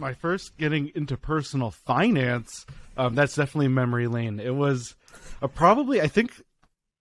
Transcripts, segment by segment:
my first getting into personal finance, that's definitely memory lane. It was probably, I think,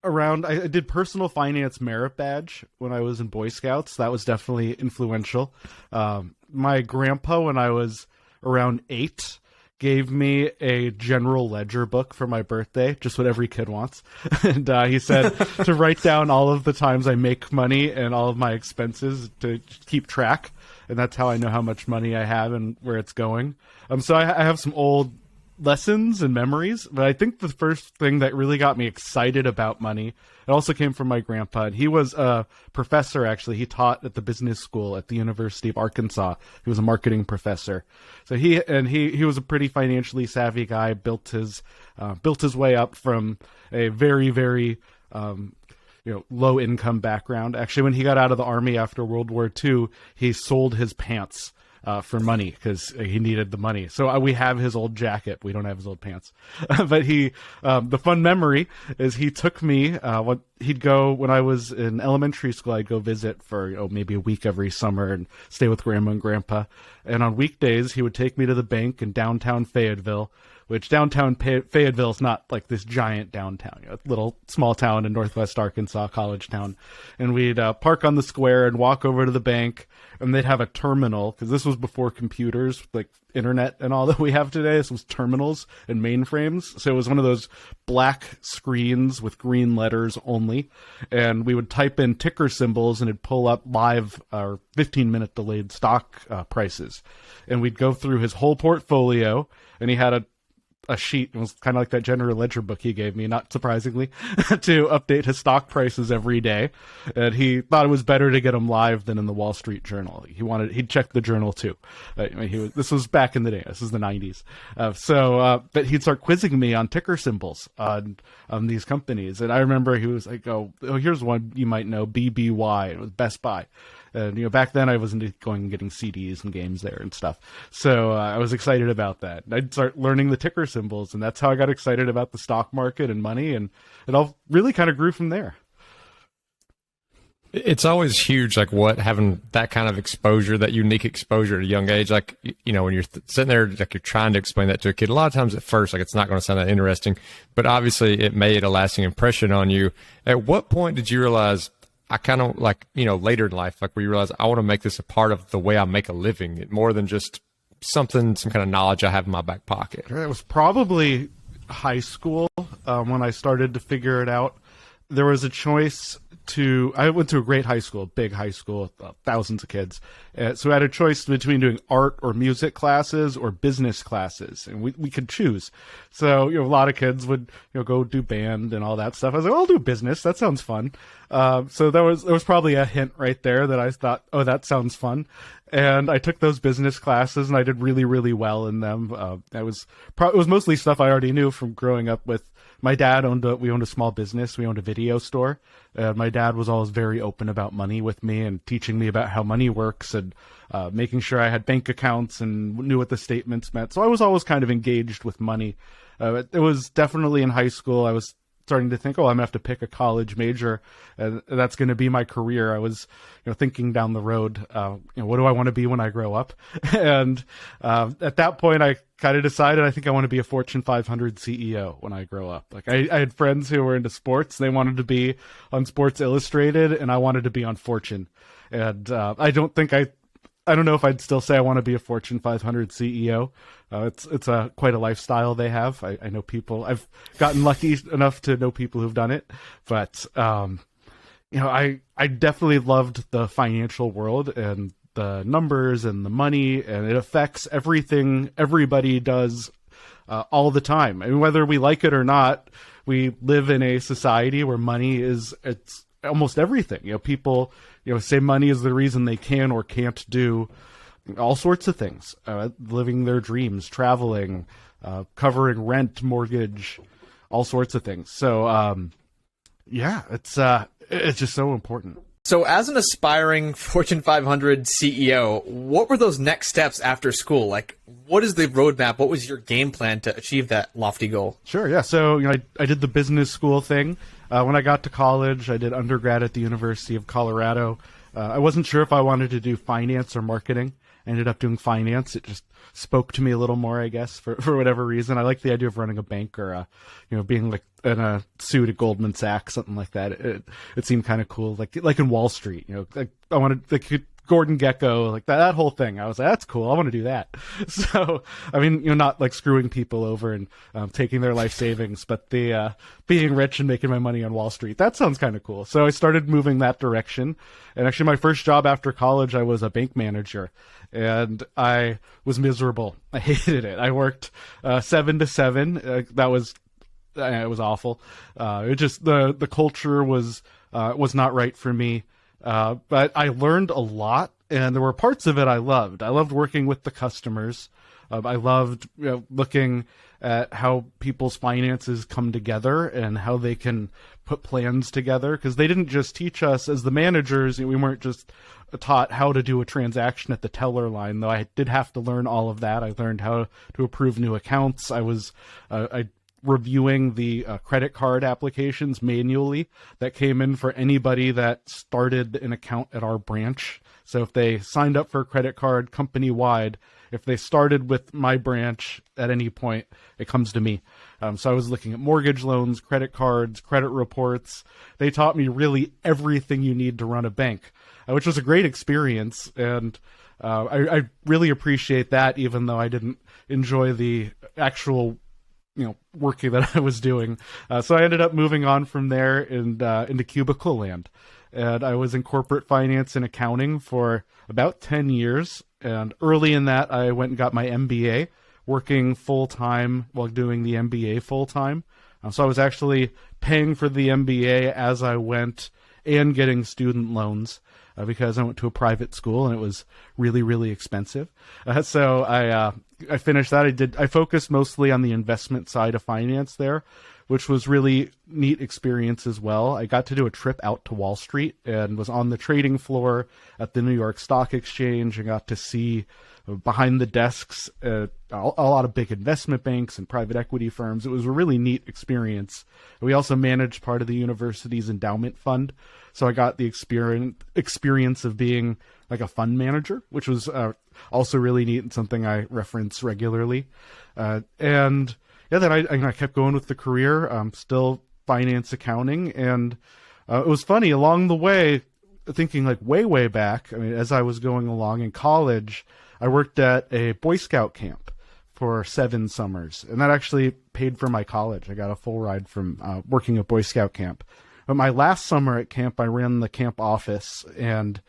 around, I did personal finance merit badge when I was in Boy Scouts. That was definitely influential. My grandpa, when I was around 8, gave me a general ledger book for my birthday, just what every kid wants. And he said to write down all of the times I make money and all of my expenses to keep track. And that's how I know how much money I have and where it's going. So I have some old lessons and memories, but I think the first thing that really got me excited about money, it also came from my grandpa. And he was a professor, actually. He taught at the business school at the University of Arkansas. He was a marketing professor. So he was a pretty financially savvy guy, built his way up from a very, very low income background. Actually, when he got out of the army after World War II, he sold his pants for money because he needed the money. So we have his old jacket. We don't have his old pants. But the fun memory is he took me, he'd go when I was in elementary school, I'd go visit for maybe a week every summer and stay with grandma and grandpa. And on weekdays, he would take me to the bank in downtown Fayetteville, which downtown Fayetteville is not like this giant downtown, little small town in northwest Arkansas, college town. And we'd park on the square and walk over to the bank, and they'd have a terminal, because this was before computers, like internet and all that we have today. This was terminals and mainframes. So it was one of those black screens with green letters only. And we would type in ticker symbols, and it'd pull up live or 15-minute delayed stock prices. And we'd go through his whole portfolio, and he had a sheet. It was kind of like that general ledger book he gave me, not surprisingly, to update his stock prices every day. And he thought it was better to get them live than in the Wall Street Journal. He'd check the journal too. This was back in the day. This was the 90s. But he'd start quizzing me on ticker symbols on these companies. And I remember he was like, oh, here's one you might know, BBY. It was Best Buy. And, back then I wasn't going and getting CDs and games there and stuff. So I was excited about that. And I'd start learning the ticker symbols, and that's how I got excited about the stock market and money. And it all really kind of grew from there. It's always huge, like having that kind of exposure, that unique exposure at a young age. Like, when you're sitting there, like you're trying to explain that to a kid, a lot of times at first, like it's not going to sound that interesting, but obviously it made a lasting impression on you. At what point did you realize, I kind of later in life, like where you realize I want to make this a part of the way I make a living, more than just some kind of knowledge I have in my back pocket? It was probably high school when I started to figure it out. There was a choice I went to a great high school, big high school, thousands of kids. So I had a choice between doing art or music classes or business classes, and we could choose. So, a lot of kids would, go do band and all that stuff. I was like, I'll do business. That sounds fun. So there was probably a hint right there that I thought, oh, that sounds fun. And I took those business classes, and I did really, really well in them. It was mostly stuff I already knew from growing up with. My dad we owned a small business. We owned a video store. My dad was always very open about money with me and teaching me about how money works and making sure I had bank accounts and knew what the statements meant. So I was always kind of engaged with money. It was definitely in high school. I was starting to think, I'm going to have to pick a college major. That's going to be my career. I was, thinking down the road, what do I want to be when I grow up? And at that point, I kind of decided I think I want to be a Fortune 500 CEO when I grow up. Like I had friends who were into sports. They wanted to be on Sports Illustrated, and I wanted to be on Fortune. And I don't know if I'd still say I want to be a Fortune 500 CEO. It's quite a lifestyle they have. I know people. I've gotten lucky enough to know people who've done it, but I definitely loved the financial world and the numbers and the money, and it affects everything everybody does all the time. I mean, whether we like it or not, we live in a society where money it's almost everything. People say money is the reason they can or can't do all sorts of things, living their dreams, traveling, covering rent, mortgage, all sorts of things. So, it's just so important. So as an aspiring Fortune 500 CEO, what were those next steps after school? Like, what is the roadmap? What was your game plan to achieve that lofty goal? Sure, yeah. So, I did the business school thing. When I got to college, I did undergrad at the University of Colorado. I wasn't sure if I wanted to do finance or marketing. I ended up doing finance. It just spoke to me a little more, I guess, for whatever reason. I like the idea of running a bank or, being like in a suit at Goldman Sachs, something like that. It seemed kind of cool, like in Wall Street. Like I wanted like Gordon Gekko, like that whole thing. I was like, that's cool. I want to do that. So, I mean, not like screwing people over and taking their life savings, but the being rich and making my money on Wall Street. That sounds kind of cool. So I started moving that direction. And actually, my first job after college, I was a bank manager, and I was miserable. I hated it. I worked 7 to 7. That was it was awful. It just the culture was not right for me. But I learned a lot, and there were parts of it I loved. I loved working with the customers. I loved looking at how people's finances come together and how they can put plans together, because they didn't just teach us as the managers. We weren't just taught how to do a transaction at the teller line, though I did have to learn all of that. I learned how to approve new accounts. I was reviewing the credit card applications manually that came in for anybody that started an account at our branch. So if they signed up for a credit card company-wide, if they started with my branch at any point, it comes to me. So I was looking at mortgage loans, credit cards, credit reports. They taught me really everything you need to run a bank, which was a great experience. And I really appreciate that, even though I didn't enjoy the actual working that I was doing. So I ended up moving on from there and into cubicle land. And I was in corporate finance and accounting for about 10 years. And early in that, I went and got my MBA, working full-time while doing the MBA full-time. So I was actually paying for the MBA as I went and getting student loans because I went to a private school and it was really, really expensive. So I finished that. I focused mostly on the investment side of finance there, which was really neat experience as well. I got to do a trip out to Wall Street and was on the trading floor at the New York Stock Exchange and got to see behind the desks a lot of big investment banks and private equity firms. It was a really neat experience. We also managed part of the university's endowment fund, so I got the experience of being like a fund manager, which was also really neat and something I reference regularly. And yeah, then I kept going with the career, still finance accounting. And it was funny along the way, thinking like way back. I mean, as I was going along in college, I worked at a Boy Scout camp for 7 summers, and that actually paid for my college. I got a full ride from working at Boy Scout camp. But my last summer at camp, I ran the camp office, and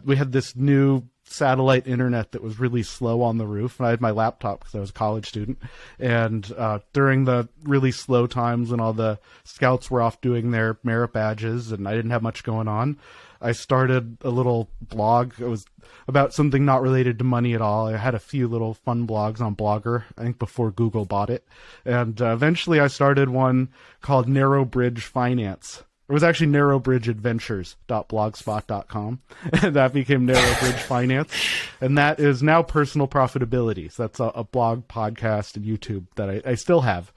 we had this new satellite internet that was really slow on the roof. And I had my laptop because I was a college student. And during the really slow times when all the scouts were off doing their merit badges and I didn't have much going on, I started a little blog. It was about something not related to money at all. I had a few little fun blogs on Blogger, I think before Google bought it. And eventually I started one called Narrow Bridge Finance. It was actually narrowbridgeadventures.blogspot.com, and that became Narrow Bridge Finance, and that is now Personal Profitability. So that's a blog, podcast, and YouTube that I still have.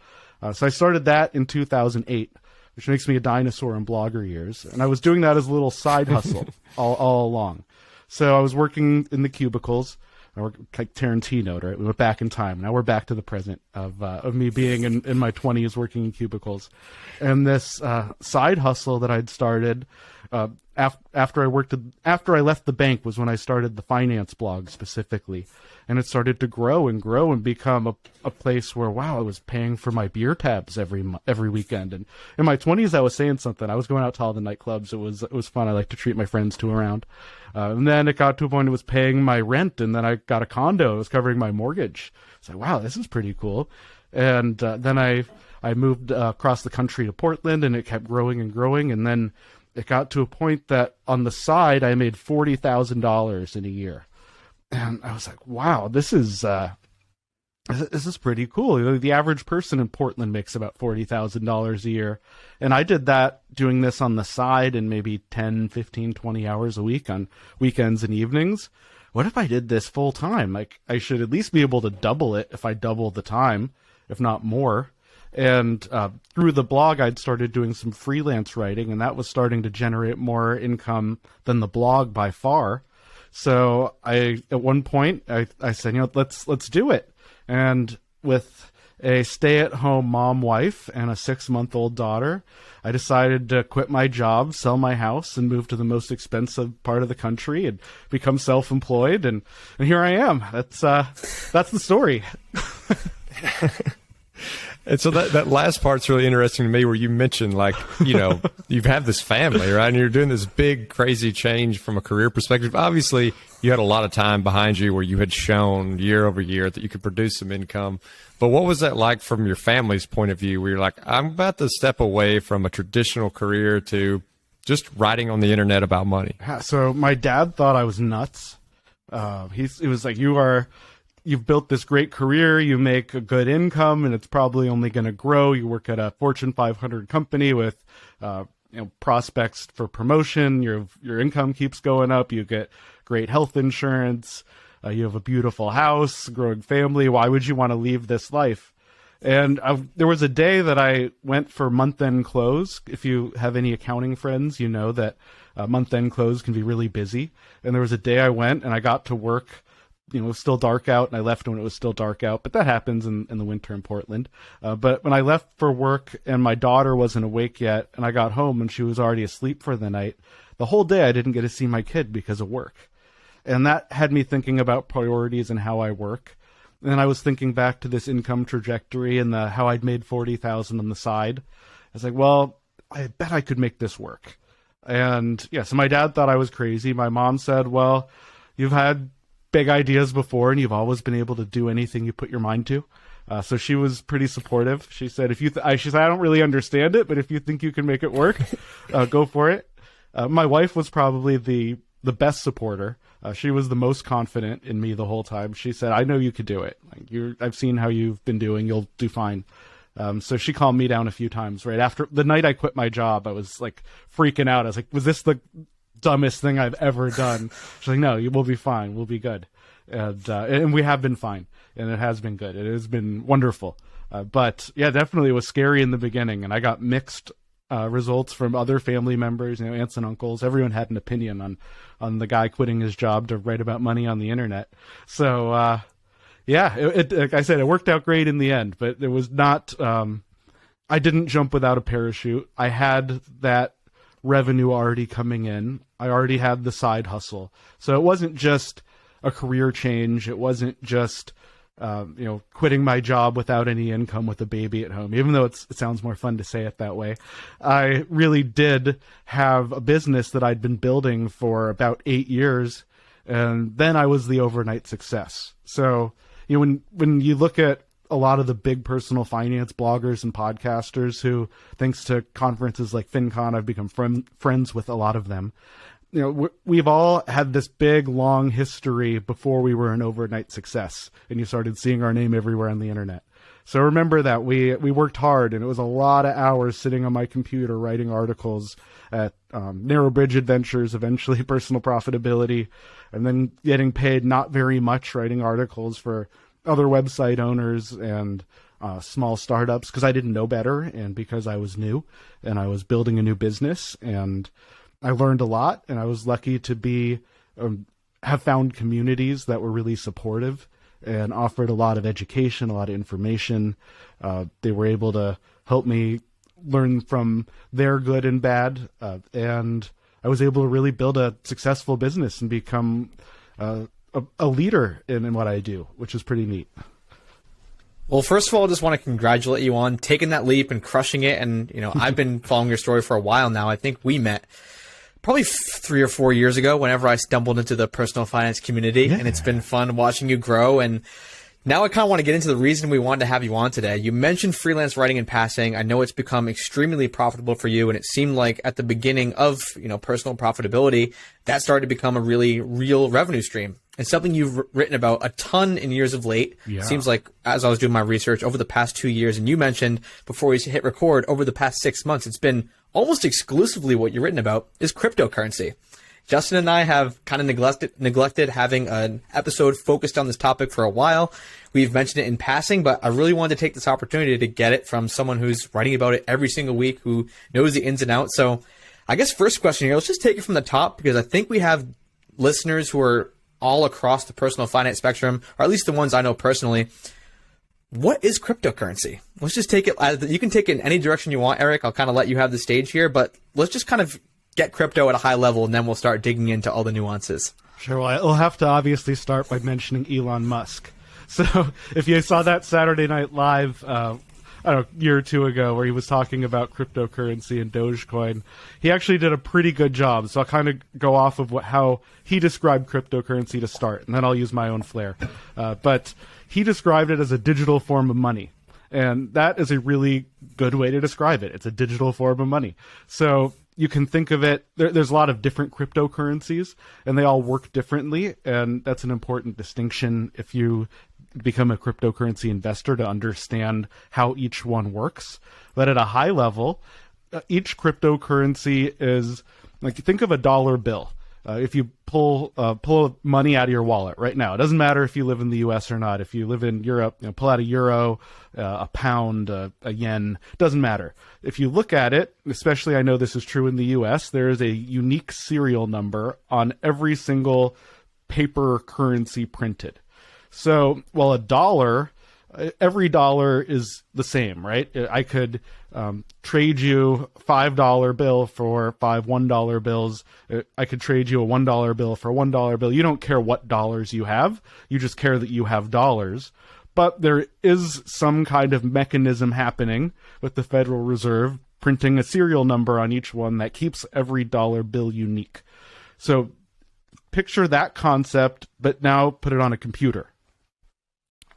So I started that in 2008, which makes me a dinosaur in blogger years, and I was doing that as a little side hustle all along. So I was working in the cubicles. I worked like Tarantino, right? We went back in time. Now we're back to the present of me being in my 20s working in cubicles. And this side hustle that I'd started after I left the bank was when I started the finance blog specifically. And it started to grow and become a place where, wow, I was paying for my beer tabs every weekend. And in my 20s, I was saying something. I was going out to all the nightclubs. It was fun. I like to treat my friends to a round. And then it got to a point it was paying my rent, and then I got a condo. It was covering my mortgage. It's like, wow, this is pretty cool. And then I moved across the country to Portland, and it kept growing and growing. And then it got to a point that on the side, I made $40,000 in a year. And I was like, wow, this is pretty cool. The average person in Portland makes about $40,000 a year. And I did that doing this on the side and maybe 10, 15, 20 hours a week on weekends and evenings. What if I did this full time? Like, I should at least be able to double it if I double the time, if not more. And through the blog, I'd started doing some freelance writing, and that was starting to generate more income than the blog by far. So at one point I said, let's do it. And with a stay-at-home mom wife and a 6-month-old daughter, I decided to quit my job, sell my house, and move to the most expensive part of the country and become self-employed. And here I am. That's the story. And so that last part's really interesting to me, where you mentioned, like, you've had this family, right? And you're doing this big, crazy change from a career perspective. Obviously, you had a lot of time behind you where you had shown year over year that you could produce some income. But what was that like from your family's point of view, where you're like, I'm about to step away from a traditional career to just writing on the internet about money? So my dad thought I was nuts. He was like, you've built this great career, you make a good income, and it's probably only going to grow. You work at a Fortune 500 company with prospects for promotion. Your income keeps going up. You get great health insurance. You have a beautiful house, growing family. Why would you want to leave this life? And there was a day that I went for month-end close. If you have any accounting friends, you know that month-end close can be really busy. And there was a day I went and I got to work. It was still dark out, and I left when it was still dark out. But that happens in the winter in Portland. But when I left for work and my daughter wasn't awake yet, and I got home and she was already asleep for the night, the whole day I didn't get to see my kid because of work. And that had me thinking about priorities and how I work. And then I was thinking back to this income trajectory and how I'd made $40,000 on the side. I was like, well, I bet I could make this work. And yeah, so my dad thought I was crazy. My mom said, well, you've had big ideas before, and you've always been able to do anything you put your mind to. So she was pretty supportive. She said, she said, I don't really understand it, but if you think you can make it work, go for it. My wife was probably the best supporter. She was the most confident in me the whole time. She said, I know you could do it. I've seen how you've been doing. You'll do fine. So she calmed me down a few times. Right after the night I quit my job, I was like freaking out. I was like, was this the dumbest thing I've ever done? She's like, no, you will be fine. We'll be good. And we have been fine, and it has been good. It has been wonderful. But yeah, definitely it was scary in the beginning, and I got mixed results from other family members, aunts and uncles. Everyone had an opinion on the guy quitting his job to write about money on the internet. So yeah, like I said, it worked out great in the end, but it was not, I didn't jump without a parachute. I had that revenue already coming in. I already had the side hustle. So it wasn't just a career change. It wasn't just, quitting my job without any income with a baby at home, even though it sounds more fun to say it that way. I really did have a business that I'd been building for about 8 years, and then I was the overnight success. So, when you look at a lot of the big personal finance bloggers and podcasters who, thanks to conferences like FinCon, I've become friends with a lot of them. We've all had this big, long history before we were an overnight success, and you started seeing our name everywhere on the internet. So remember that we worked hard, and it was a lot of hours sitting on my computer writing articles at Narrow Bridge Adventures, eventually Personal Profitability, and then getting paid not very much writing articles for other website owners and small startups because I didn't know better, and because I was new and I was building a new business, and I learned a lot, and I was lucky to be have found communities that were really supportive and offered a lot of education, a lot of information. They were able to help me learn from their good and bad, and I was able to really build a successful business and become a leader in what I do, which is pretty neat. Well, first of all, I just want to congratulate you on taking that leap and crushing it. And, I've been following your story for a while now. I think we met probably 3 or 4 years ago whenever I stumbled into the personal finance community. Yeah. And it's been fun watching you grow. And now I kind of want to get into the reason we wanted to have you on today. You mentioned freelance writing in passing. I know it's become extremely profitable for you. And it seemed like at the beginning of, personal profitability, that started to become a really real revenue stream. And something you've written about a ton in years of late. Yeah. Seems like as I was doing my research over the past 2 years, and you mentioned before we hit record, over the past 6 months, it's been almost exclusively what you've written about is cryptocurrency. Justin and I have kind of neglected having an episode focused on this topic for a while. We've mentioned it in passing, but I really wanted to take this opportunity to get it from someone who's writing about it every single week, who knows the ins and outs. So I guess first question here, let's just take it from the top, because I think we have listeners who are all across the personal finance spectrum, or at least the ones I know personally, what is cryptocurrency? Let's just take it. You can take it in any direction you want, Eric. I'll kind of let you have the stage here, but let's just kind of get crypto at a high level, and then we'll start digging into all the nuances. Sure. Well, I'll have to obviously start by mentioning Elon Musk. So if you saw that Saturday Night Live, I don't know, a year or two ago, where he was talking about cryptocurrency and Dogecoin, he actually did a pretty good job. So I'll kind of go off of how he described cryptocurrency to start, and then I'll use my own flair. But he described it as a digital form of money. And that is a really good way to describe it. It's a digital form of money. So you can think of it, there's a lot of different cryptocurrencies, and they all work differently. And that's an important distinction if you become a cryptocurrency investor, to understand how each one works. But at a high level, each cryptocurrency is like, think of a dollar bill. If you pull money out of your wallet right now, it doesn't matter if you live in the U.S. or not. If you live in Europe, pull out a euro, a pound, a yen, doesn't matter. If you look at it, especially I know this is true in the U.S., there is a unique serial number on every single paper currency printed. So, while every dollar is the same, right? I could trade you a $5 bill for five $1 bills. I could trade you a $1 bill for a $1 bill. You don't care what dollars you have. You just care that you have dollars. But there is some kind of mechanism happening with the Federal Reserve printing a serial number on each one that keeps every dollar bill unique. So picture that concept, but now put it on a computer.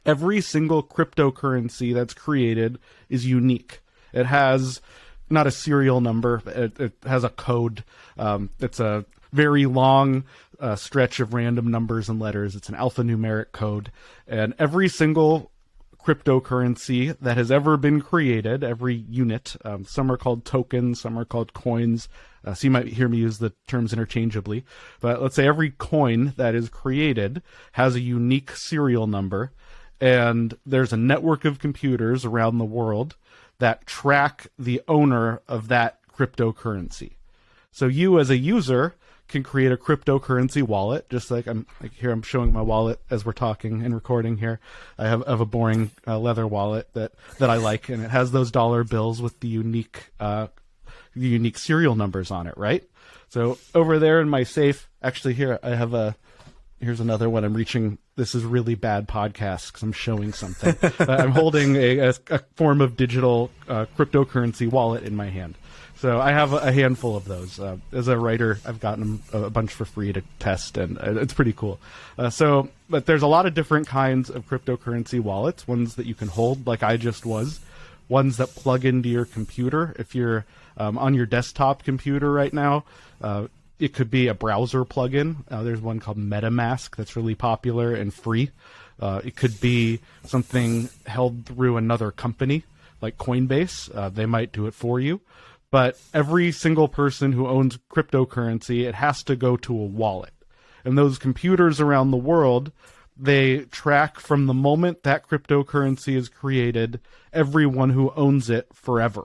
Every single cryptocurrency that's created is unique. It has not a serial number. It has a code. It's a very long stretch of random numbers and letters. It's an alphanumeric code. And every single cryptocurrency that has ever been created, every unit, some are called tokens, some are called coins. So you might hear me use the terms interchangeably. But let's say every coin that is created has a unique serial number. And there's a network of computers around the world that track the owner of that cryptocurrency. So you as a user can create a cryptocurrency wallet, just like I'm showing my wallet as we're talking and recording here. I have a boring leather wallet that I like, and it has those dollar bills with the unique serial numbers on it, right? So over there in my safe, actually here I have here's another one. I'm reaching. This is really bad podcast because I'm showing something. I'm holding a form of digital cryptocurrency wallet in my hand. So I have a handful of those. As a writer, I've gotten them a bunch for free to test, and it's pretty cool. But there's a lot of different kinds of cryptocurrency wallets. Ones that you can hold, like I just was. Ones that plug into your computer. If you're on your desktop computer right now, it could be a browser plugin. There's one called MetaMask that's really popular and free. It could be something held through another company like Coinbase. They might do it for you. But every single person who owns cryptocurrency, it has to go to a wallet. And those computers around the world, they track from the moment that cryptocurrency is created, everyone who owns it forever.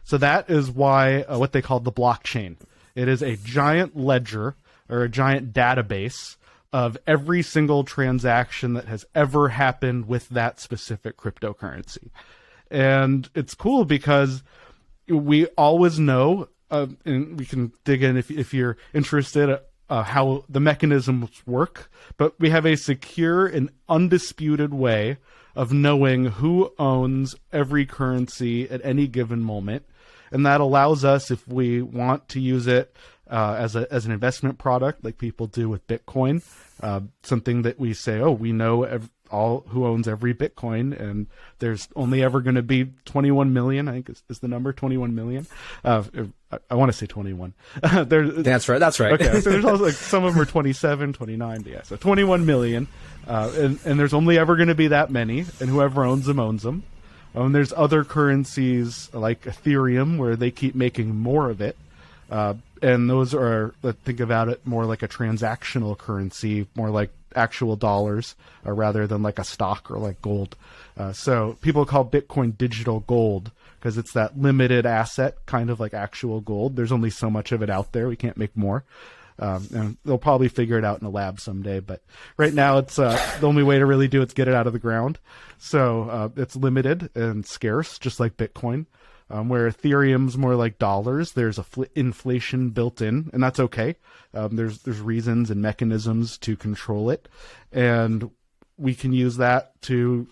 So that is why what they call the blockchain. It is a giant ledger or a giant database of every single transaction that has ever happened with that specific cryptocurrency. And it's cool because we always know, and we can dig in if you're interested, how the mechanisms work, but we have a secure and undisputed way of knowing who owns every currency at any given moment. And that allows us, if we want to use it as an investment product, like people do with Bitcoin, something that we say, we know all who owns every Bitcoin, and there's only ever going to be 21 million. I think is the number 21 million. I want to say 21. That's right. Okay, so there's also like some of them are 27, 29. Yeah, so 21 million, and there's only ever going to be that many, and whoever owns them owns them. And there's other currencies like Ethereum where they keep making more of it. And those are, think about it more like a transactional currency, more like actual dollars rather than like a stock or like gold. So people call Bitcoin digital gold because it's that limited asset, kind of like actual gold. There's only so much of it out there. We can't make more. And they'll probably figure it out in a lab someday. But right now, it's the only way to really do it's get it out of the ground. So it's limited and scarce, just like Bitcoin. Where Ethereum's more like dollars, there's inflation built in, and that's okay. There's reasons and mechanisms to control it, and we can use that to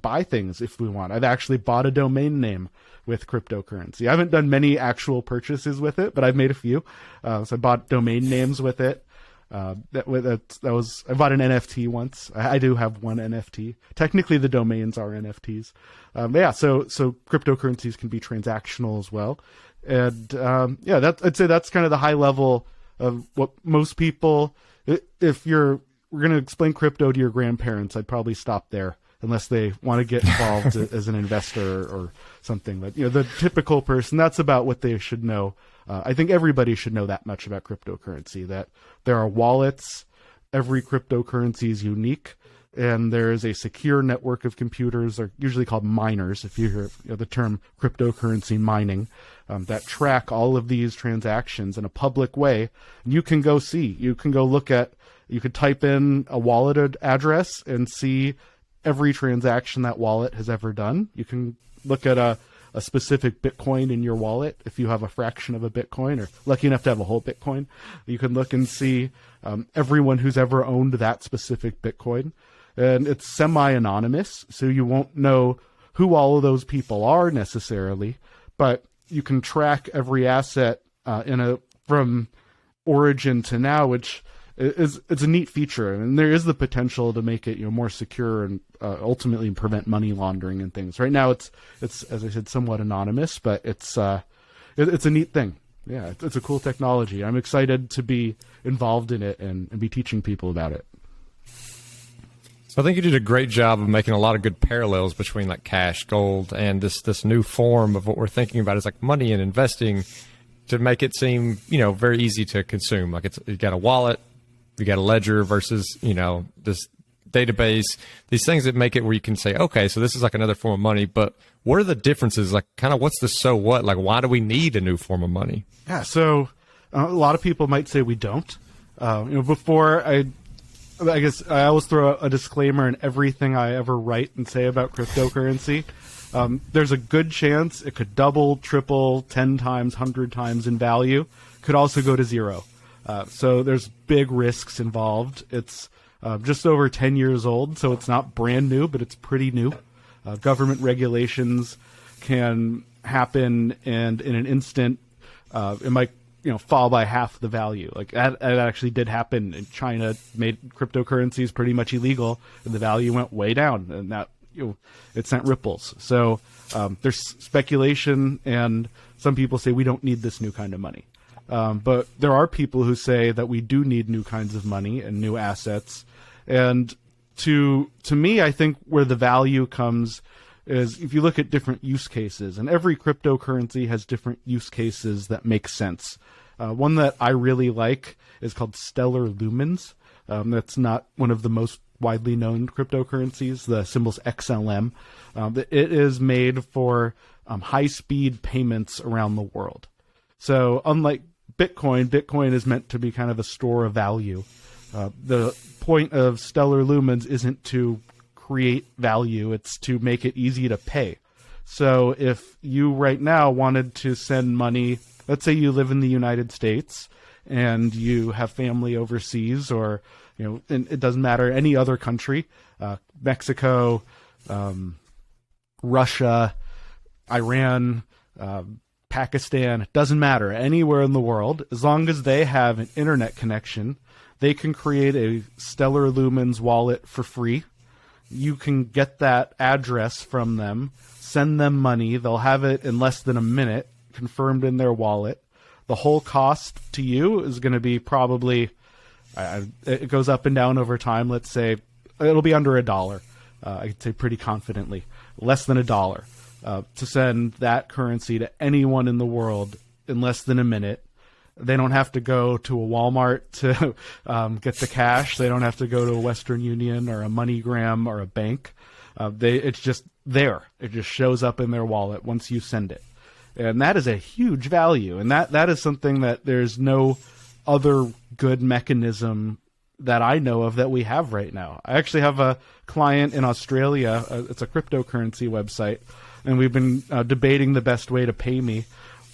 buy things if we want. I've actually bought a domain name with cryptocurrency. I haven't done many actual purchases with it, but I've made a few. So I bought domain names with it. I bought an NFT once. I do have one NFT. Technically, the domains are NFTs. So cryptocurrencies can be transactional as well. And I'd say that's kind of the high level of what most people. If we're going to explain crypto to your grandparents, I'd probably stop there unless they want to get involved as an investor or something. But the typical person, that's about what they should know. I think everybody should know that much about cryptocurrency, that there are wallets. Every cryptocurrency is unique, and there is a secure network of computers, or usually called miners, if you hear the term cryptocurrency mining, that track all of these transactions in a public way. You can go see, you can go look at, you could type in a wallet address and see every transaction that wallet has ever done. You can look at a specific Bitcoin in your wallet. If you have a fraction of a Bitcoin, or lucky enough to have a whole Bitcoin, you can look and see everyone who's ever owned that specific Bitcoin. And it's semi-anonymous, so you won't know who all of those people are necessarily, but you can track every asset from origin to now, which it's a neat feature, and there is the potential to make it more secure and ultimately prevent money laundering and things. Right now, it's as I said, somewhat anonymous, but it's a neat thing. Yeah, it's a cool technology. I'm excited to be involved in it and be teaching people about it. So I think you did a great job of making a lot of good parallels between like cash, gold, and this new form of what we're thinking about is like money and investing, to make it seem very easy to consume. Like you got a wallet. You got a ledger versus, this database, these things that make it where you can say, okay, so this is like another form of money, but what are the differences? Like kind of what's the so what? Like, why do we need a new form of money? Yeah. So a lot of people might say we don't. Before I guess I always throw a disclaimer in everything I ever write and say about cryptocurrency. There's a good chance it could double, triple, 10 times, 100 times in value. Could also go to zero. So there's big risks involved. It's just over 10 years old, so it's not brand new, but it's pretty new. Government regulations can happen, and in an instant, it might fall by half the value. Like that actually did happen. In China made cryptocurrencies pretty much illegal, and the value went way down, and that it sent ripples. So there's speculation, and some people say we don't need this new kind of money. But there are people who say that we do need new kinds of money and new assets. And to me, I think where the value comes is if you look at different use cases, and every cryptocurrency has different use cases that make sense. One that I really like is called Stellar Lumens. That's not one of the most widely known cryptocurrencies. The symbol's XLM. It is made for high-speed payments around the world. So unlike Bitcoin is meant to be kind of a store of value. The point of Stellar Lumens isn't to create value, it's to make it easy to pay. So if you right now wanted to send money, let's say you live in the United States and you have family overseas, or and it doesn't matter, any other country, Mexico, Russia, Iran, Pakistan, it doesn't matter, anywhere in the world, as long as they have an internet connection, they can create a Stellar Lumens wallet for free. You can get that address from them, send them money, they'll have it in less than a minute, confirmed in their wallet. The whole cost to you is going to be probably, it goes up and down over time, let's say it'll be under $1. I could say pretty confidently, less than $1. To send that currency to anyone in the world in less than a minute. They don't have to go to a Walmart to get the cash. They don't have to go to a Western Union or a MoneyGram or a bank. It's just there. It just shows up in their wallet once you send it. And that is a huge value. And that is something that there's no other good mechanism that I know of that we have right now. I actually have a client in Australia. It's a cryptocurrency website, and we've been debating the best way to pay me.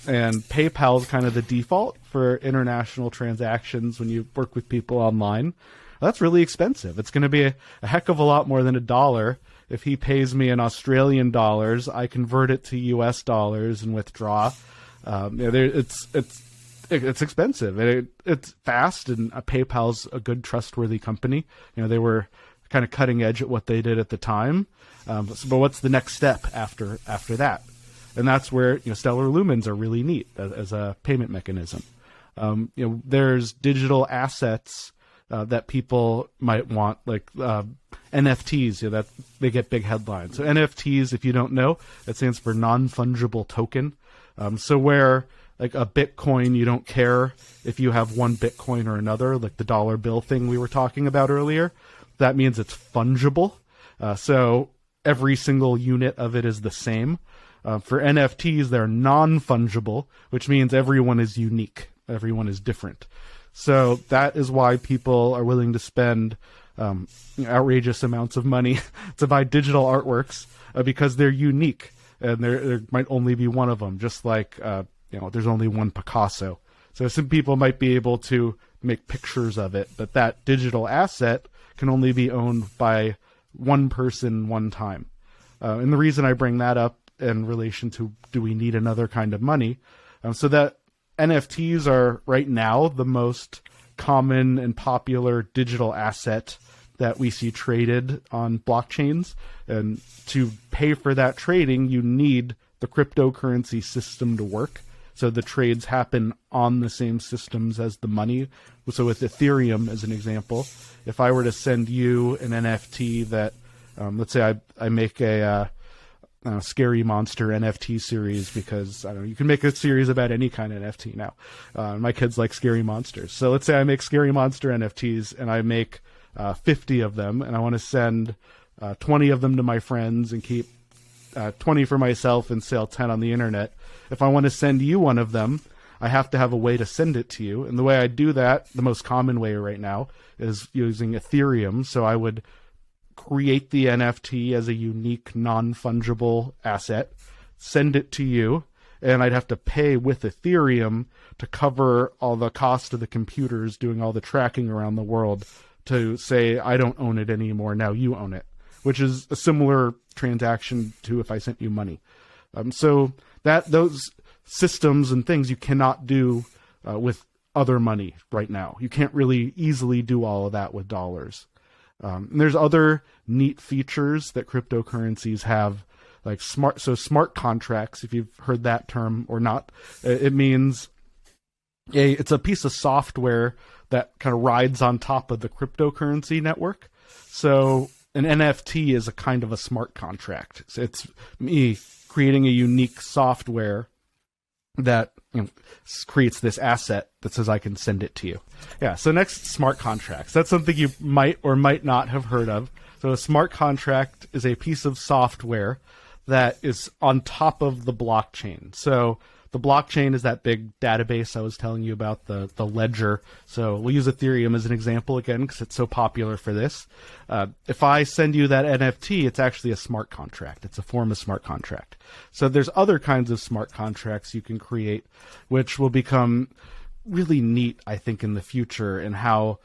And PayPal is kind of the default for international transactions when you work with people online. That's really expensive. It's going to be a heck of a lot more than $1. If he pays me in Australian dollars, I convert it to US dollars and withdraw. It's expensive. It's fast, and PayPal's a good, trustworthy company. They were kind of cutting edge at what they did at the time. But what's the next step after that? And that's where stellar lumens are really neat as a payment mechanism. There's digital assets that people might want, like NFTs. That they get big headlines. So NFTs, if you don't know, that stands for non-fungible token. So where like a Bitcoin, you don't care if you have one Bitcoin or another, like the dollar bill thing we were talking about earlier. That means it's fungible. So every single unit of it is the same. For NFTs, they're non-fungible, which means everyone is unique. Everyone is different. So that is why people are willing to spend outrageous amounts of money to buy digital artworks, because they're unique, and there might only be one of them, just like there's only one Picasso. So some people might be able to make pictures of it, but that digital asset can only be owned by one person one time. And the reason I bring that up in relation to do we need another kind of money, so that NFTs are right now the most common and popular digital asset that we see traded on blockchains. And to pay for that trading, you need the cryptocurrency system to work. So the trades happen on the same systems as the money. So with Ethereum, as an example, if I were to send you an NFT that, let's say I make a Scary Monster NFT series, because I don't know, you can make a series about any kind of NFT now. My kids like scary monsters. So let's say I make Scary Monster NFTs, and I make 50 of them, and I want to send 20 of them to my friends and keep 20 for myself and sell 10 on the internet. If I want to send you one of them, I have to have a way to send it to you. And the way I do that, the most common way right now, is using Ethereum. So I would create the NFT as a unique, non-fungible asset, send it to you, and I'd have to pay with Ethereum to cover all the cost of the computers doing all the tracking around the world to say, I don't own it anymore, now you own it, which is a similar transaction to if I sent you money. So those systems and things you cannot do with other money right now. You can't really easily do all of that with dollars. And there's other neat features that cryptocurrencies have, like smart contracts, if you've heard that term or not. It means it's a piece of software that kind of rides on top of the cryptocurrency network. So an NFT is a kind of a smart contract. So it's me creating a unique software that creates this asset that says I can send it to you. Yeah, so next, smart contracts. That's something you might or might not have heard of. So a smart contract is a piece of software that is on top of the blockchain. So the blockchain is that big database I was telling you about, the ledger. So we'll use Ethereum as an example again because it's so popular for this. If I send you that NFT, it's actually a smart contract. It's a form of smart contract. So there's other kinds of smart contracts you can create, which will become really neat, I think, in the future, and how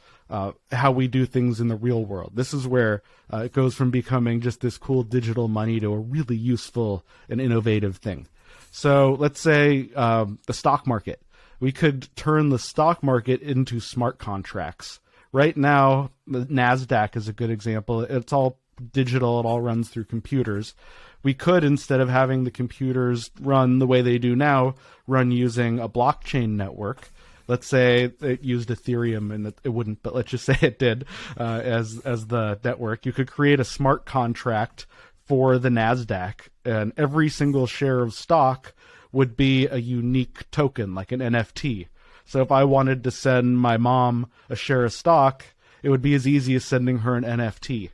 we do things in the real world. This is where it goes from becoming just this cool digital money to a really useful and innovative thing. So let's say the stock market. We could turn the stock market into smart contracts. Right now, the NASDAQ is a good example. It's all digital. It all runs through computers. We could, instead of having the computers run the way they do now, run using a blockchain network. Let's say it used Ethereum, and it wouldn't, but let's just say it did as the network. You could create a smart contract for the NASDAQ, and every single share of stock would be a unique token, like an NFT. So if I wanted to send my mom a share of stock, it would be as easy as sending her an NFT.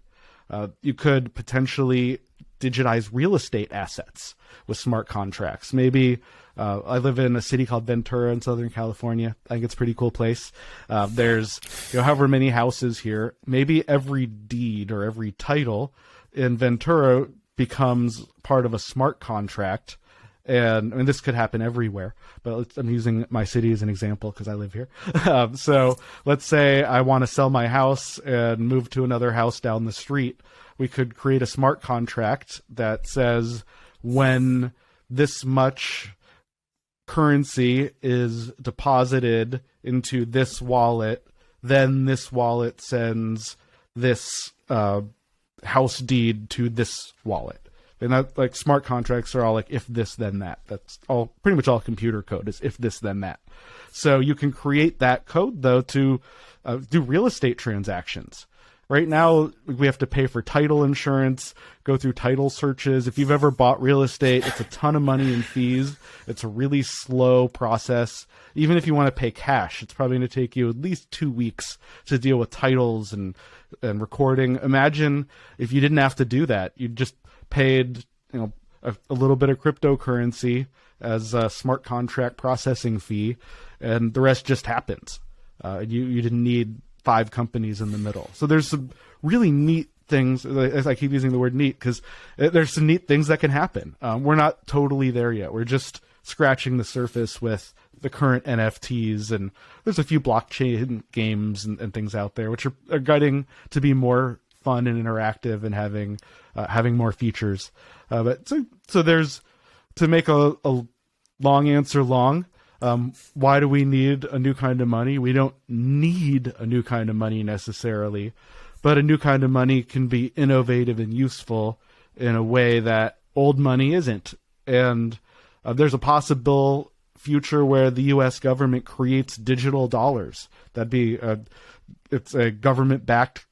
You could potentially digitize real estate assets with smart contracts. Maybe I live in a city called Ventura in Southern California. I think it's a pretty cool place. There's however many houses here. Maybe every deed or every title in Ventura becomes part of a smart contract. And I mean, this could happen everywhere, but I'm using my city as an example because I live here. So let's say I want to sell my house and move to another house down the street. We could create a smart contract that says when this much currency is deposited into this wallet, then this wallet sends this house deed to this wallet. And that, like, smart contracts are all like if this then that. That's all, pretty much all computer code is if this then that. So you can create that code though to do real estate transactions. Right now we have to pay for title insurance, go through title searches. If you've ever bought real estate, it's a ton of money in fees. It's a really slow process. Even if you want to pay cash, it's probably going to take you at least 2 weeks to deal with titles and recording. Imagine if you didn't have to do that. You just paid a little bit of cryptocurrency as a smart contract processing fee, and the rest just happens. You didn't need 5 companies in the middle. So there's some really neat things. As I keep using the word neat because there's some neat things that can happen. We're not totally there yet. We're just scratching the surface with the current NFTs, and there's a few blockchain games and things out there which are getting to be more fun and interactive and having more features. But so there's, to make a long answer long, why do we need a new kind of money? We don't need a new kind of money necessarily, but a new kind of money can be innovative and useful in a way that old money isn't. And there's a possible future where the U.S. government creates digital dollars. That'd be it's a government-backed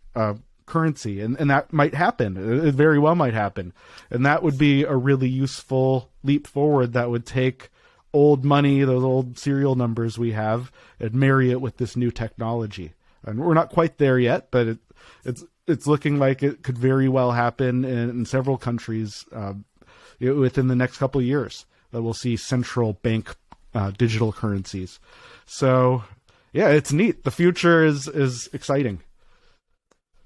currency, and that might happen. It very well might happen, and that would be a really useful leap forward that would take old money, those old serial numbers we have, and marry it with this new technology. And we're not quite there yet, but it's looking like it could very well happen in several countries within the next couple of years. That we'll see central bank digital currencies. So yeah, it's neat. The future is exciting.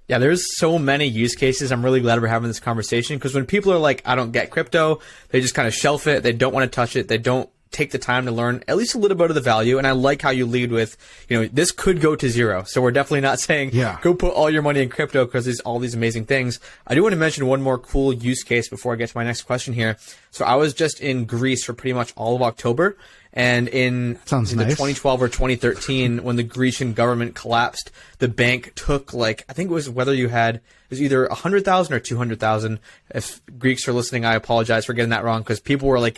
Yeah, there's so many use cases. I'm really glad we're having this conversation, because when people are like, I don't get crypto, they just kind of shelf it. They don't want to touch it. They don't take the time to learn at least a little bit of the value. And I like how you lead with, this could go to zero. So we're definitely not saying, go put all your money in crypto because there's all these amazing things. I do want to mention one more cool use case before I get to my next question here. So I was just in Greece for pretty much all of October. And in nice. 2012 or 2013, when the Grecian government collapsed, the bank took I think it was it was either 100,000 or 200,000. If Greeks are listening, I apologize for getting that wrong, because people were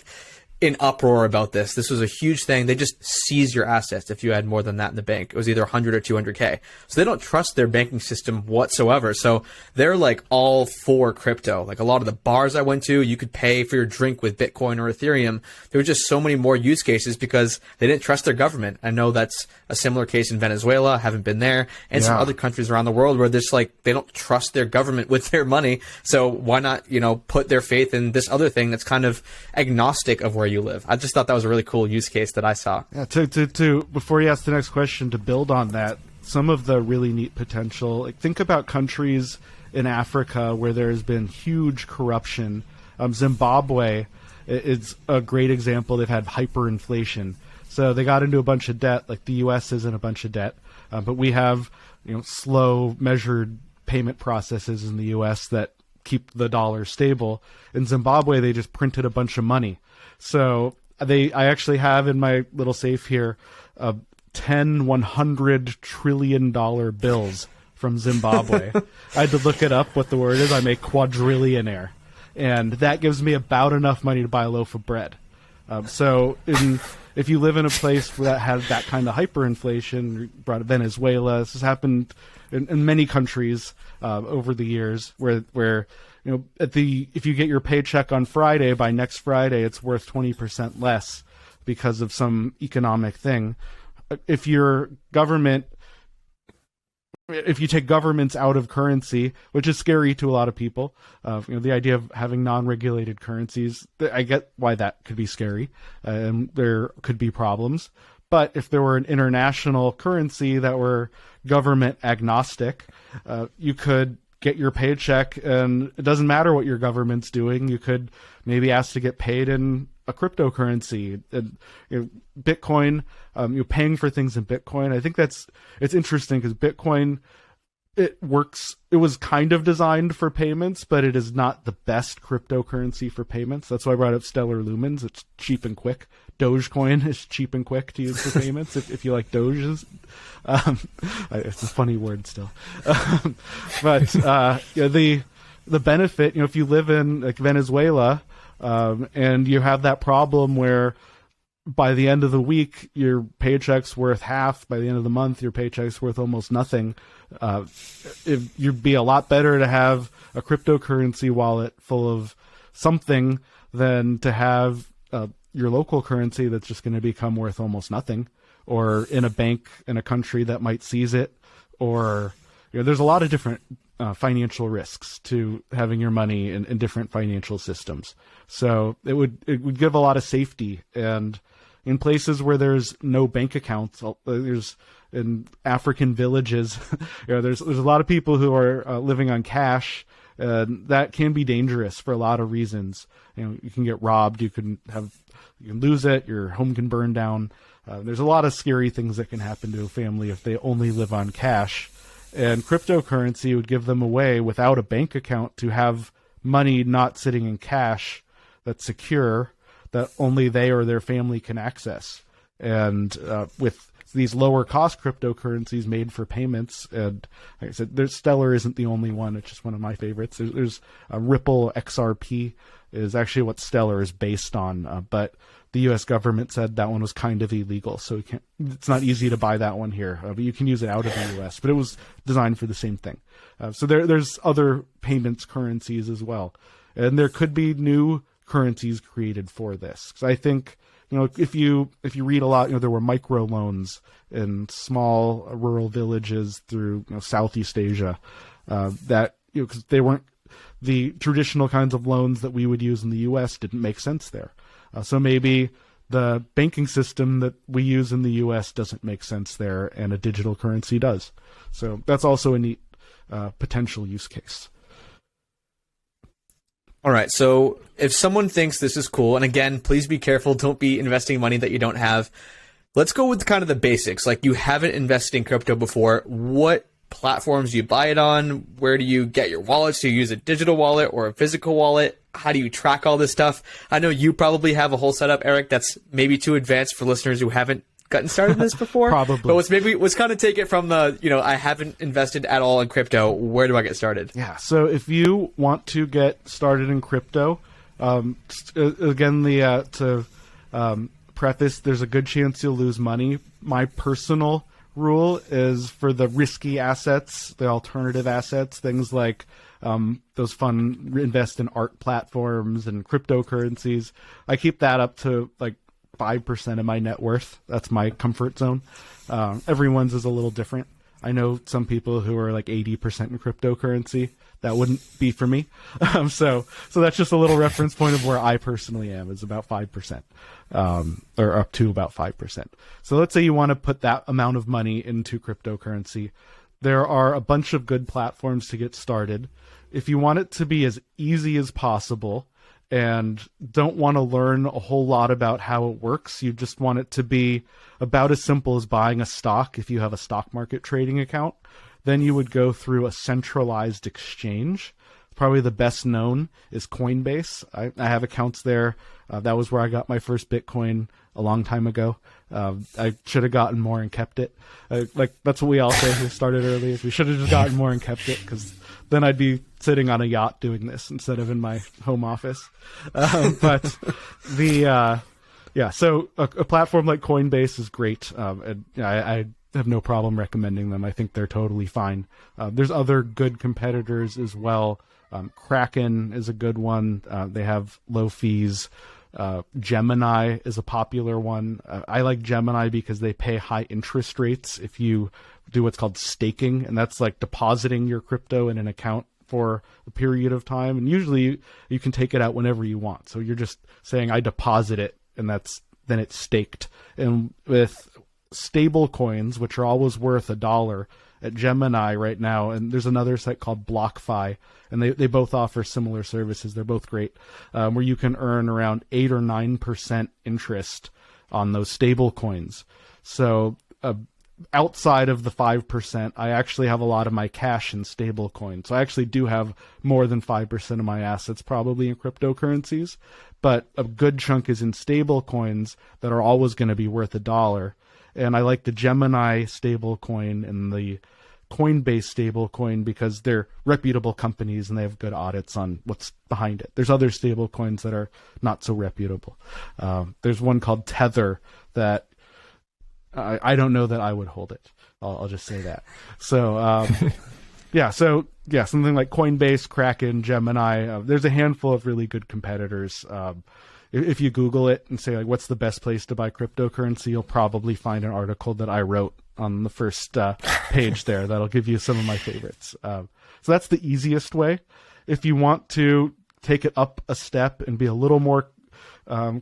in uproar about this. This was a huge thing. They just seize your assets if you had more than that in the bank. It was either 100 or 200K. So they don't trust their banking system whatsoever. So they're all for crypto. A lot of the bars I went to, you could pay for your drink with Bitcoin or Ethereum. There were just so many more use cases because they didn't trust their government. I know that's a similar case in Venezuela. I haven't been there. And some other countries around the world where there's they don't trust their government with their money. So why not, put their faith in this other thing that's kind of agnostic of where you live. I just thought that was a really cool use case that I saw. Yeah, to before you ask the next question, to build on that, some of the really neat potential, think about countries in Africa where there has been huge corruption. Zimbabwe is a great example. They've had hyperinflation. So they got into a bunch of debt, the U.S. is in a bunch of debt. But we have, slow measured payment processes in the U.S. that keep the dollar stable. In Zimbabwe, they just printed a bunch of money. So I actually have in my little safe here 10 $100 trillion bills from Zimbabwe. I had to look it up what the word is. I'm a quadrillionaire. And that gives me about enough money to buy a loaf of bread. So if you live in a place that has that kind of hyperinflation, brought Venezuela, this has happened in many countries over the years where if you get your paycheck on Friday, by next Friday it's worth 20% less because of some economic thing. If your government if you take governments out of currency, which is scary to a lot of people, the idea of having non-regulated currencies, I get why that could be scary, and there could be problems. But if there were an international currency that were government agnostic, you could get your paycheck, and it doesn't matter what your government's doing. You could maybe ask to get paid in a cryptocurrency. Bitcoin, you're paying for things in Bitcoin. I think it's interesting because Bitcoin, it works. It was kind of designed for payments, but it is not the best cryptocurrency for payments. That's why I brought up Stellar Lumens. It's cheap and quick. Dogecoin is cheap and quick to use for payments if you like Doges. It's a funny word still. But the benefit, if you live in like Venezuela, and you have that problem where by the end of the week your paycheck's worth half, by the end of the month your paycheck's worth almost nothing, it'd be a lot better to have a cryptocurrency wallet full of something than to have your local currency that's just going to become worth almost nothing, or in a bank in a country that might seize it, or there's a lot of different financial risks to having your money in different financial systems. So it would give a lot of safety. And in places where there's no bank accounts, there's in African villages, there's a lot of people who are living on cash. That can be dangerous for a lot of reasons. You can get robbed. You can lose it. Your home can burn down. There's a lot of scary things that can happen to a family if they only live on cash. And cryptocurrency would give them a way without a bank account to have money not sitting in cash that's secure, that only they or their family can access. And with these lower cost cryptocurrencies made for payments, and like I said, Stellar isn't the only one. It's just one of my favorites. There's Ripple XRP is actually what Stellar is based on, but the U.S. government said that one was kind of illegal, so it's not easy to buy that one here, but you can use it out of the U.S., but it was designed for the same thing. So there's other payments currencies as well, and there could be new currencies created for this. Because I think, if you read a lot, there were micro loans in small rural villages through Southeast Asia that because they weren't the traditional kinds of loans that we would use in the U.S. didn't make sense there. So maybe the banking system that we use in the U.S. doesn't make sense there, and a digital currency does. So that's also a neat potential use case. All right, so if someone thinks this is cool, and again, please be careful, don't be investing money that you don't have. Let's go with kind of the basics. Like, you haven't invested in crypto before. What platforms do you buy it on? Where do you get your wallets? Do you use a digital wallet or a physical wallet? How do you track all this stuff? I know you probably have a whole setup, Eric, that's maybe too advanced for listeners who haven't gotten started in this before. Probably. But let's kind of take it from the, I haven't invested at all in crypto. Where do I get started? Yeah. So if you want to get started in crypto, again, to preface, there's a good chance you'll lose money. My personal rule is for the risky assets, the alternative assets, things like those fun invest in art platforms and cryptocurrencies. I keep that up to like 5% of my net worth. That's my comfort zone. Everyone's is a little different. I know some people who are like 80% in cryptocurrency. That wouldn't be for me. So that's just a little reference point of where I personally am, is about 5%, or up to about 5%. So let's say you want to put that amount of money into cryptocurrency. There are a bunch of good platforms to get started. If you want it to be as easy as possible and don't want to learn a whole lot about how it works, you just want it to be about as simple as buying a stock if you have a stock market trading account, then you would go through a centralized exchange. Probably the best known is Coinbase. I have accounts there. That was where I got my first Bitcoin a long time ago. I should have gotten more and kept it. That's what we all say who started early, is we should have just gotten more and kept it, because then I'd be sitting on a yacht doing this instead of in my home office. So a platform like Coinbase is great. And I have no problem recommending them. I think they're totally fine. There's other good competitors as well. Kraken is a good one. They have low fees. Gemini is a popular one. I like Gemini because they pay high interest rates if you do what's called staking, and that's like depositing your crypto in an account for a period of time. And usually you can take it out whenever you want. So you're just saying, I deposit it, and then it's staked. And with stable coins, which are always worth $1 at Gemini right now, and there's another site called BlockFi, and they both offer similar services. They're both great, where you can earn around 8 or 9% interest on those stable coins. So outside of the 5%, I actually have a lot of my cash in stable coins. So I actually do have more than 5% of my assets probably in cryptocurrencies, but a good chunk is in stable coins that are always going to be worth $1. And I like the Gemini stable coin and the Coinbase stable coin because they're reputable companies and they have good audits on what's behind it. There's other stable coins that are not so reputable. There's one called Tether that I don't know that I would hold it. I'll just say that. So, something like Coinbase, Kraken, Gemini. There's a handful of really good competitors. If you Google it and say, like, what's the best place to buy cryptocurrency, you'll probably find an article that I wrote on the first page there that'll give you some of my favorites. So that's the easiest way. If you want to take it up a step and be a little more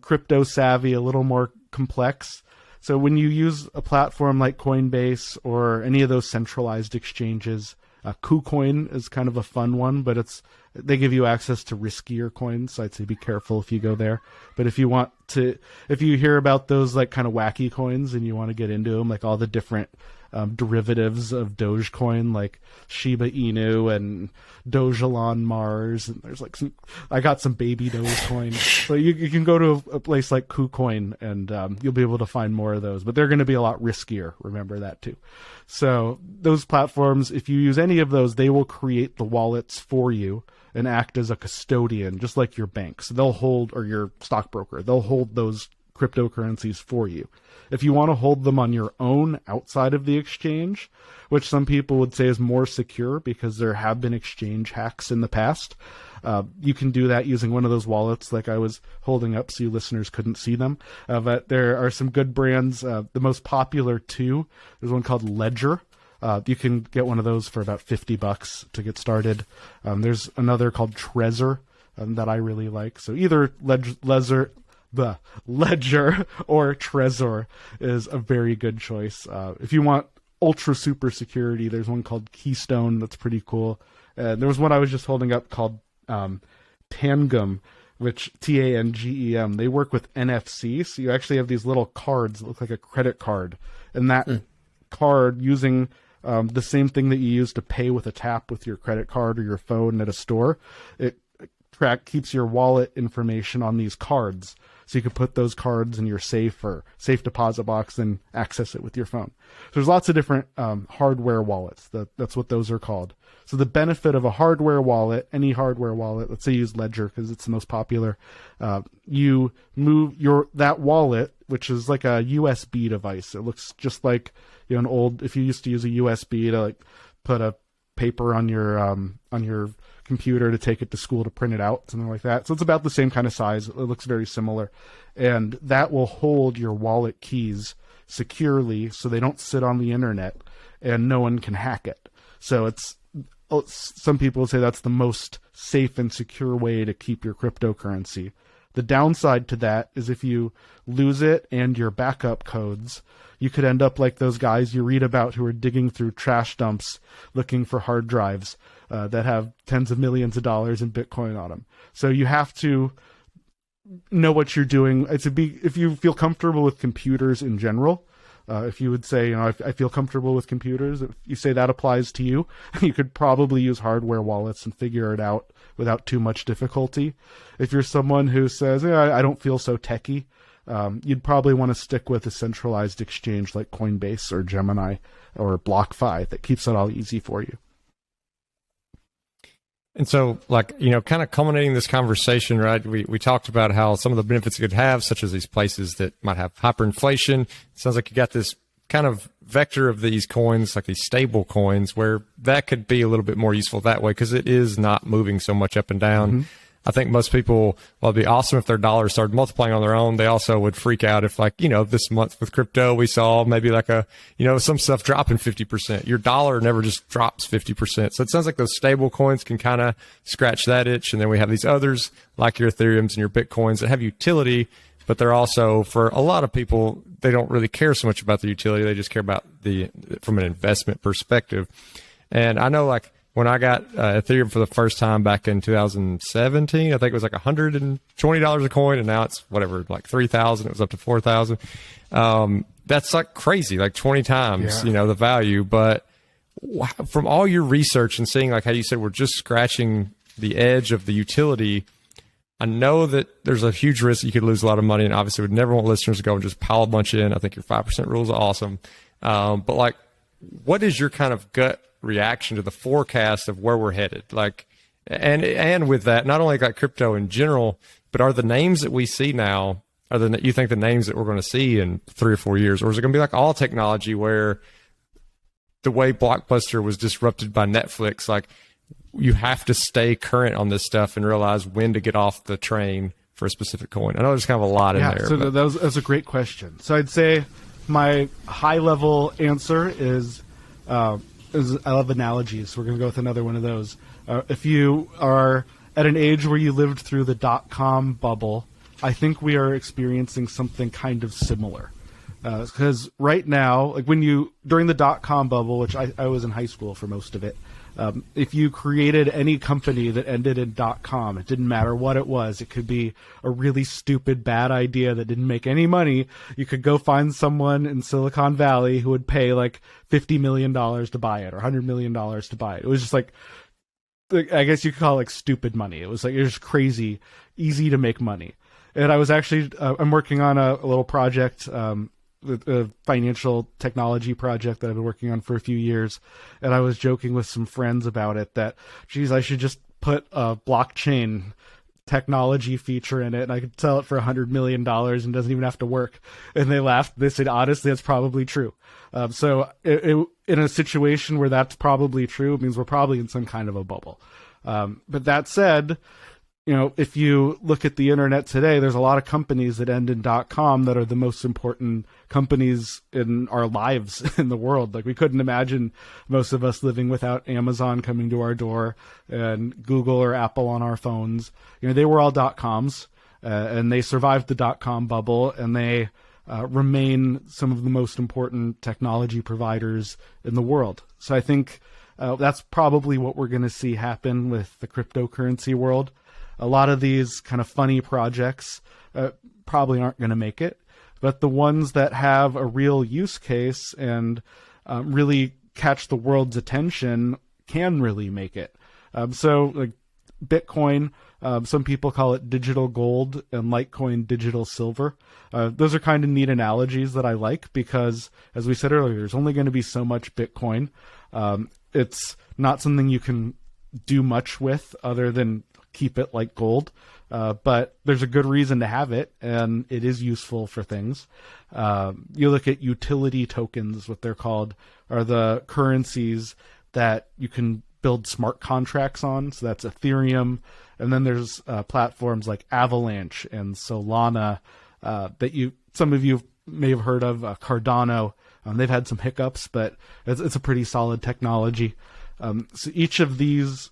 crypto savvy, a little more complex. So when you use a platform like Coinbase or any of those centralized exchanges, KuCoin is kind of a fun one, but they give you access to riskier coins. So I'd say be careful if you go there. But if you hear about those like kind of wacky coins and you want to get into them, like all the different derivatives of Dogecoin, like Shiba Inu and Dogelon Mars, and there's like I got some baby Dogecoin. So you can go to a place like KuCoin and you'll be able to find more of those, but they're going to be a lot riskier. Remember that too. So those platforms, if you use any of those, they will create the wallets for you and act as a custodian, just like your banks. They'll hold, or your stockbroker, they'll hold those cryptocurrencies for you. If you want to hold them on your own outside of the exchange, which some people would say is more secure because there have been exchange hacks in the past, you can do that using one of those wallets like I was holding up so you listeners couldn't see them. But there are some good brands. The most popular two, there's one called Ledger. You can get one of those for about $50 to get started. There's another called Trezor that I really like. So either Ledger or Trezor is a very good choice. If you want ultra super security, there's one called Keystone that's pretty cool. There was one I was just holding up called Tangem, which Tangem. They work with NFC, so you actually have these little cards that look like a credit card, and that card using the same thing that you use to pay with a tap with your credit card or your phone at a store, it keeps your wallet information on these cards. So you could put those cards in your safe or safe deposit box and access it with your phone. So there's lots of different hardware wallets. That's what those are called. So the benefit of a hardware wallet, any hardware wallet, let's say you use Ledger because it's the most popular, you move that wallet, which is like a USB device. It looks just like an old, if you used to use a USB to like put a paper on your computer to take it to school to print it out, something like that. So it's about the same kind of size. It looks very similar. And that will hold your wallet securely so they don't sit on the internet and no one can hack it. So some people say that's the most safe and secure way to keep your cryptocurrency. The downside to that is if you lose it and your backup codes, you could end up like those guys you read about who are digging through trash dumps looking for hard drives that have tens of millions of dollars in Bitcoin on them. So you have to know what you're doing. If you feel comfortable with computers in general, if you would say, I feel comfortable with computers, if you say that applies to you, you could probably use hardware wallets and figure it out without too much difficulty. If you're someone who says, I don't feel so techie, you'd probably want to stick with a centralized exchange like Coinbase or Gemini or BlockFi that keeps it all easy for you. And so, kind of culminating this conversation, right, we talked about how some of the benefits it could have, such as these places that might have hyperinflation. It sounds like you got this kind of vector of these coins, like these stable coins, where that could be a little bit more useful that way because it is not moving so much up and down. I think most people, well, it'd be awesome if their dollars started multiplying on their own. They also would freak out if, like, this month with crypto, we saw maybe like some stuff dropping 50%. Your dollar never just drops 50%. So it sounds like those stable coins can kind of scratch that itch. And then we have these others like your Ethereums and your Bitcoins that have utility, but they're also, for a lot of people, they don't really care so much about the utility. They just care about from an investment perspective. And I know, like, when I got Ethereum for the first time back in 2017, I think it was like $120 a coin, and now it's whatever, like 3,000. It was up to 4,000. That's like crazy, like 20 times, the value. But from all your research and seeing, like how you said, we're just scratching the edge of the utility. I know that there's a huge risk that you could lose a lot of money, and obviously would never want listeners to go and just pile a bunch in. I think your 5% rule is awesome. But like, what is your kind of gut reaction to the forecast of where we're headed? Like, and with that, not only like crypto in general, but are the names that we see now, you think the names that we're going to see in 3 or 4 years, or is it going to be like all technology where the way Blockbuster was disrupted by Netflix, like you have to stay current on this stuff and realize when to get off the train for a specific coin? I know there's kind of a lot in there. So that was a great question. So I'd say my high level answer is I love analogies. We're going to go with another one of those. If you are at an age where you lived through the dot-com bubble, I think we are experiencing something kind of similar. Because right now, like during the dot-com bubble, which I was in high school for most of it, if you created any company that ended in .com, it didn't matter what it was. It could be a really stupid, bad idea that didn't make any money. You could go find someone in Silicon Valley who would pay like $50 million to buy it or $100 million to buy it. It was just like, I guess you could call it like stupid money. It was just crazy, easy to make money. And I was actually, I'm working on a little project, a financial technology project that I've been working on for a few years, and I was joking with some friends about it that, geez, I should just put a blockchain technology feature in it and I could sell it for $100 million and doesn't even have to work. And they laughed. They said, honestly, that's probably true. So in a situation where that's probably true, it means we're probably in some kind of a bubble. But that said, if you look at the internet today, there's a lot of companies that end in .com that are the most important companies in our lives in the world. Like, we couldn't imagine most of us living without Amazon coming to our door and Google or Apple on our phones. They were all .coms, and they survived the .com bubble, and they remain some of the most important technology providers in the world. So I think that's probably what we're going to see happen with the cryptocurrency world. A lot of these kind of funny projects probably aren't going to make it, but the ones that have a real use case and really catch the world's attention can really make it. So like Bitcoin, some people call it digital gold, and Litecoin digital silver. Those are kind of neat analogies that I like because, as we said earlier, there's only going to be so much Bitcoin. It's not something you can do much with other than keep it like gold, but there's a good reason to have it, and it is useful for things. You look at utility tokens, what they're called, are the currencies that you can build smart contracts on. So that's Ethereum, and then there's platforms like Avalanche and Solana that some of you may have heard of. Cardano, they've had some hiccups, but it's a pretty solid technology. So each of these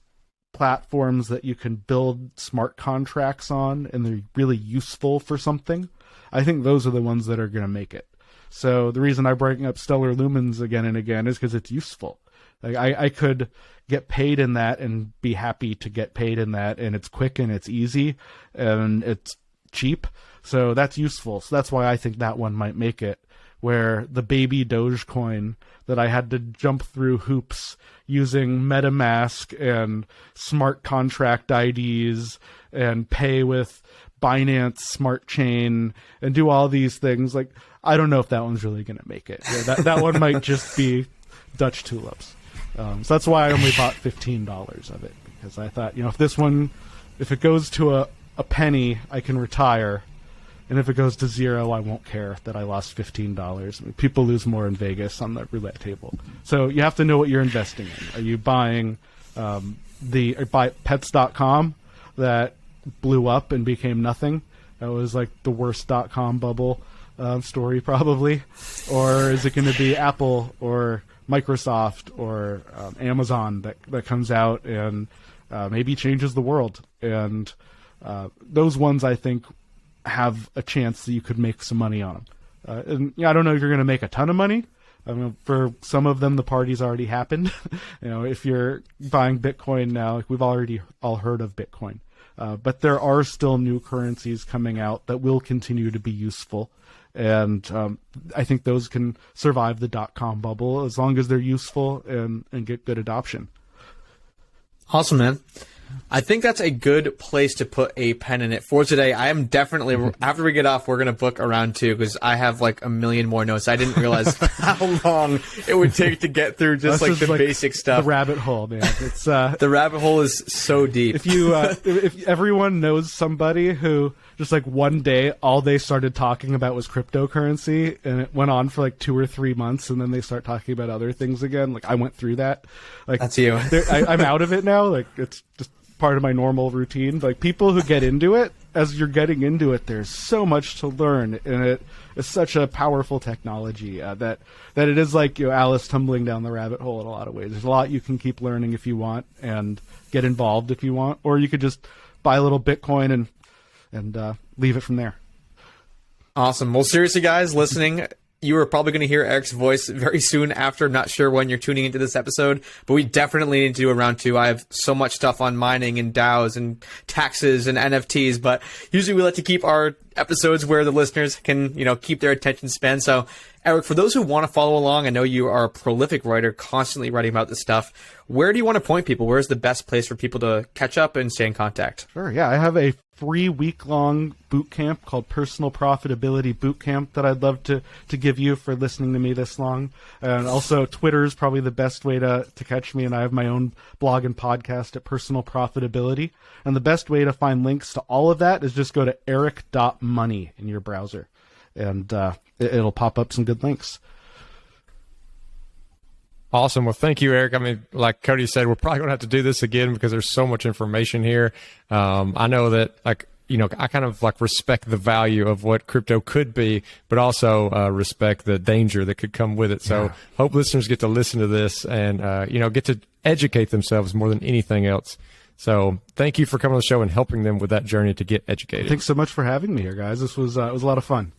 platforms that you can build smart contracts on and they're really useful for something, I think those are the ones that are going to make it. So the reason I bring up Stellar Lumens again and again is because it's useful. Like I could get paid in that and be happy to get paid in that, and it's quick and it's easy and it's cheap. So that's useful. So that's why I think that one might make it. Where the baby Dogecoin that I had to jump through hoops using MetaMask and smart contract IDs and pay with Binance Smart Chain and do all these things. Like, I don't know if that one's really going to make it. Yeah, that one might just be Dutch tulips. So that's why I only bought $15 of it, because I thought, if it goes to a penny, I can retire. And if it goes to zero, I won't care that I lost $15. I mean, people lose more in Vegas on the roulette table. So you have to know what you're investing in. Are you buying buy pets.com that blew up and became nothing? That was like the worst .com bubble story probably. Or is it going to be Apple or Microsoft or Amazon that comes out and maybe changes the world? And those ones, I think, have a chance that you could make some money on them. And I don't know if you're going to make a ton of money. I mean, for some of them, the party's already happened. If you're buying Bitcoin now, like we've already all heard of Bitcoin. But there are still new currencies coming out that will continue to be useful. And I think those can survive the .com bubble as long as they're useful and get good adoption. Awesome, man. I think that's a good place to put a pen in it for today. I am definitely, after we get off, we're going to book a round 2 because I have like a million more notes. I didn't realize how long it would take to get through just like the basic stuff. The rabbit hole, man. It's the rabbit hole is so deep. If everyone knows somebody who just like one day all they started talking about was cryptocurrency and it went on for like 2 or 3 months and then they start talking about other things again. Like I went through that. Like that's you. I'm out of it now. Like it's just part of my normal routine. Like people who get into it, as you're getting into it, there's so much to learn, and it is such a powerful technology that it is like Alice tumbling down the rabbit hole in a lot of ways. There's a lot you can keep learning if you want, and get involved if you want, or you could just buy a little Bitcoin and leave it from there. Awesome. Well, seriously, guys, listening, you are probably going to hear Eric's voice very soon after. I'm not sure when you're tuning into this episode, but we definitely need to do a round 2. I have so much stuff on mining and DAOs and taxes and NFTs, but usually we like to keep our episodes where the listeners can, keep their attention span. So, Eric, for those who want to follow along, I know you are a prolific writer, constantly writing about this stuff. Where do you want to point people? Where's the best place for people to catch up and stay in contact? Sure, yeah. I have a free week-long boot camp called Personal Profitability Boot Camp that I'd love to give you for listening to me this long. And also, Twitter is probably the best way to catch me, and I have my own blog and podcast at Personal Profitability. And the best way to find links to all of that is just go to eric.money in your browser, and it'll pop up some good links. Awesome. Well, thank you, Eric. I mean, like Cody said, we're probably going to have to do this again because there's so much information here. I know that, I kind of respect the value of what crypto could be, but also respect the danger that could come with it. So hope listeners get to listen to this and, get to educate themselves more than anything else. So thank you for coming on the show and helping them with that journey to get educated. Thanks so much for having me here, guys. This was it was a lot of fun.